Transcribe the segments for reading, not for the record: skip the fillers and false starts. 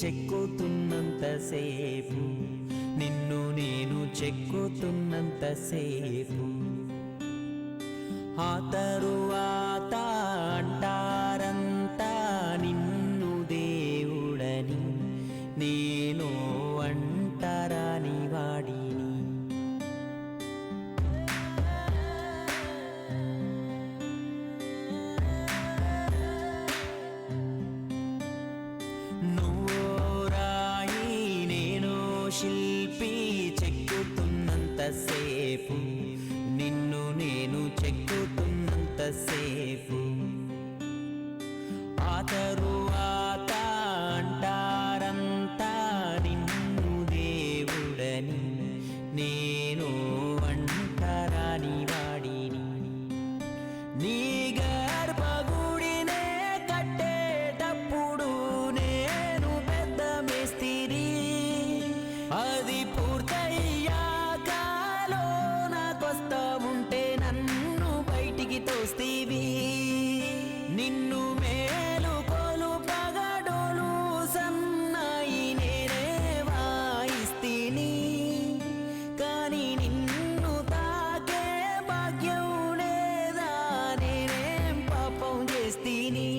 చెక్కుతున్నంతసేపు, నిన్ను నేను చెక్కుతున్నంతసేపు, ఆ తరువాత అంటారంతా నిన్ను దేవుడని, నేను అంటరాని వాడిని. నువ్వో రాయి నేను శిల్పి, చెక్కుతున్నంతసేపు, నిన్ను నేను చెక్కుతున్నంతసేపు, ఆ తరువాత అంటారంతా నిన్ను దేవుడని, నేను అంటరాని వాడిని. నీ గర్భగుడినే కట్టేటప్పుడు నేను పెద్ద మేస్తిరి, అది పూర్తయ్యాక లోనకొస్తా ఉంటే నన్ను బయటికి తోస్తీవి. నిన్ను మేలుకొలు పగడోలు సన్నాయి నేనే వాయిస్తిని, కానీ నిన్ను తాకే భాగ్యం లేదా, నేనేం పాపం చేస్తీని.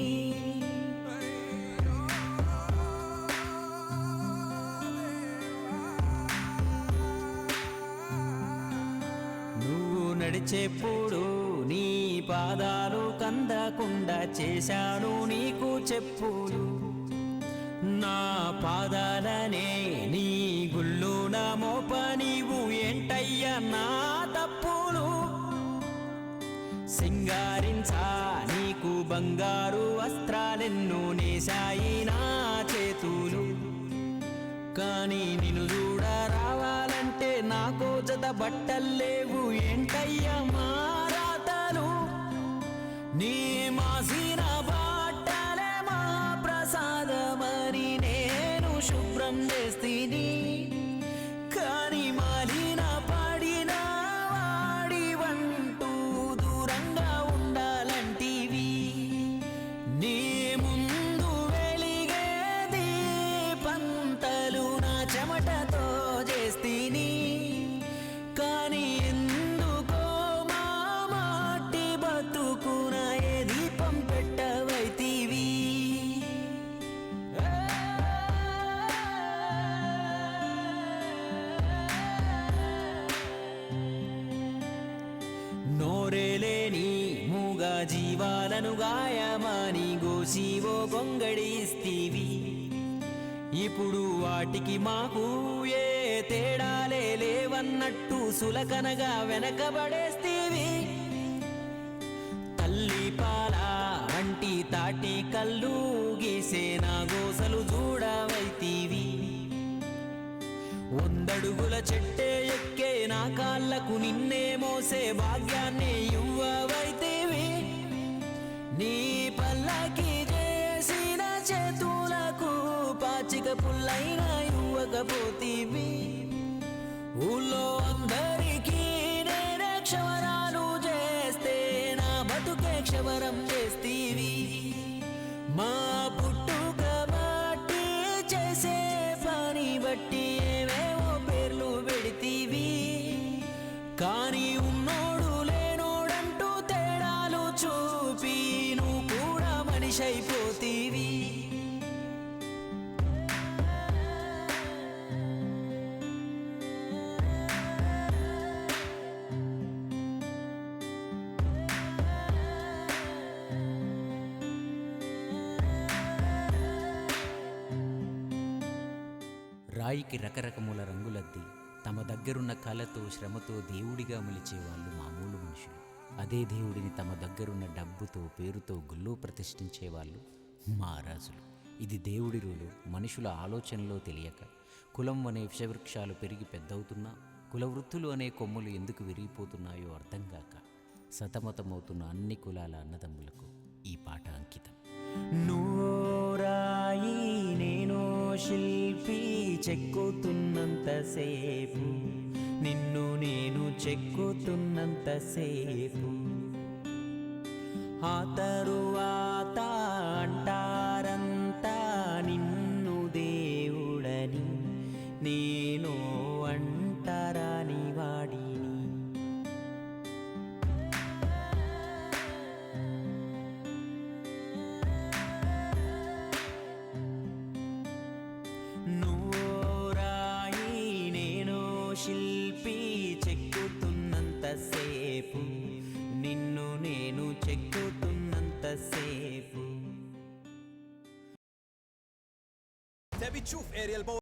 నువ్వు నడిచేప్పుడు నీ పాదాలు కందకుండా చేశాను నీకు చెప్పులు, నా పాదాలనే నీ గుళ్ళున మోప నీవు ఏంటయ్యా నా తప్పులు. సింగారించా నీకు బంగారు వస్త్రాలెన్నో నేశాయి నా చేతులు, కానీ నిన్ను చూడ రావాలంటే నాకో జత బట్టల్లేవు ఏంటయ్యా మారాతలు. నీ మాసిన బట్టలే మా ప్రసాదమని నేను శుభ్రం చేస్తీని, కానీ మాలిన పడిన వాడి వంటూ దూరంగా ఉండాలంటివి. నీ ముందు వెలిగే దీపంతలు నా చెమటతో చేస్తీని, కానీ ఎందుకో మా మాటి బతుకున ఏ దీపం పెట్టవైతివి. నోరేలేని మూగ జీవాలను గాయమాని గోసివో గొంగడిస్తీవి, ఇప్పుడు వాటికి మాకు ఏ తేడాలే లేవన్నట్టు సులకనగా వెనకబడేస్తీవి. తల్లి పాల వంటి తాటి కళ్ళు గీసే నా గోసలు చూడవైతివి. 100 అడుగుల చెట్టే ఎక్కే నా కాళ్ళకు నిన్నే మోసే భాగ్యాన్ని ఇవ్వవైతివి. నీ పల్లకి చేసిన చేతులకు పాచిక పుల్లైన ఇవ్వకపోతీవి. ఊళ్ళో అందరికీ నేనే క్షవరాలు చేస్తే నా బతుకే క్షవరం చేస్తీవి. మా పుట్టుక బట్టి చేసే పని బట్టి ఏవేవో పేర్లు పెడితీవి, కానీ ఉన్నోడు లేనోడంటూ తేడాలు చూపి నువ్వు కూడా మనిషి అయిపోతీవి. రాయికి రకరకముల రంగులద్ది తమ దగ్గరున్న కళతో శ్రమతో దేవుడిగా మలిచేవాళ్ళు మామూలు మనుషులు. అదే దేవుడిని తమ దగ్గరున్న డబ్బుతో పేరుతో గుళ్ళో ప్రతిష్ఠించేవాళ్ళు మహారాజులు. ఇది దేవుడి రూలు మనుషుల ఆలోచనలో తెలియక కులం అనే విషవృక్షాలు పెరిగి పెద్దవుతున్నా కులవృత్తులు అనే కొమ్ములు ఎందుకు విరిగిపోతున్నాయో అర్థం కాక సతమతమవుతున్న అన్ని కులాల అన్నదమ్ములకు ఈ పాట అంకితం. నూరాయి నేను శిల్పి, చెక్కుతున్నంతసేపు, నిన్ను నేను చెక్కుతున్నంతసేపు, ఆ తరువాత అంటారంతా నిన్ను సేపు. تبي تشوف اريال باور